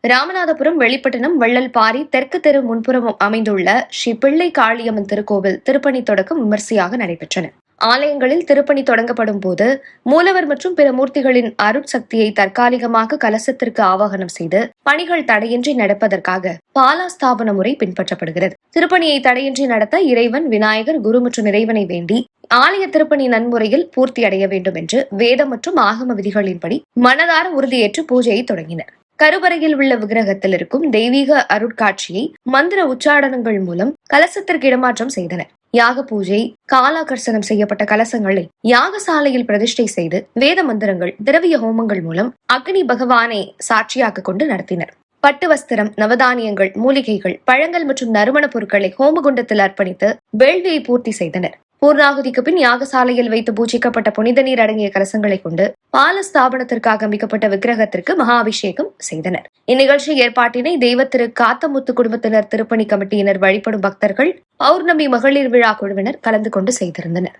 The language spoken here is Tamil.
ராமநாதபுரம், வெளிப்பட்டினம், வெள்ளல்பாரி தெற்கு தெரு முன்புறம் அமைந்துள்ள ஸ்ரீ பிள்ளை காளியம்மன் திருக்கோவில் திருப்பணி தொடக்கம் விமர்சையாக நடைபெற்றன. ஆலயங்களில் திருப்பணி தொடங்கப்படும் போது மூலவர் மற்றும் பிற மூர்த்திகளின் அருட்சக்தியை தற்காலிகமாக கலசத்திற்கு ஆவாகனம் செய்து பணிகள் தடையின்றி நடப்பதற்காக பாலாஸ்தாபன முறை பின்பற்றப்படுகிறது. திருப்பணியை தடையின்றி நடத்த இறைவன், விநாயகர், குரு மற்றும் இறைவனை வேண்டி ஆலய திருப்பணி நன்முறையில் பூர்த்தி அடைய வேண்டும் என்று வேதம் மற்றும் ஆகம விதிகளின்படி மனதார உறுதியேற்று பூஜையை தொடங்கினர். கருவறையில் உள்ள விக்கிரகத்தில் இருக்கும் தெய்வீக அருட்காட்சியை மந்திர உச்சாடனங்கள் மூலம் கலசத்திற்கு இடமாற்றம் செய்தனர். யாக பூஜை, காலாகர்சனம் செய்யப்பட்ட கலசங்களை யாகசாலையில் பிரதிஷ்டை செய்து வேத மந்திரங்கள், திரவிய ஹோமங்கள் மூலம் அக்னி பகவானை சாட்சியாக கொண்டு நடத்தினர். பட்டு வஸ்திரம், நவதானியங்கள், மூலிகைகள், பழங்கள் மற்றும் நறுமண பொருட்களை ஹோமகுண்டத்தில் அர்ப்பணித்து வேள்வியை பூர்த்தி செய்தனர். பூர்ணாகுதிக்கு பின் யாகசாலையில் வைத்து பூஜிக்கப்பட்ட புனித நீர் அடங்கிய கலசங்களை கொண்டு பாலஸ்தாபனத்திற்காக அமைக்கப்பட்ட விக்கிரகத்திற்கு மகாபிஷேகம் செய்தனர். இந்நிகழ்ச்சி ஏற்பாட்டினை தெய்வ திரு காத்தமுத்து குடும்பத்தினர், திருப்பணி கமிட்டியினர், வழிபடும் பக்தர்கள், பௌர்ணமி மகளிர் விழா குழுவினர் கலந்து கொண்டு செய்திருந்தனர்.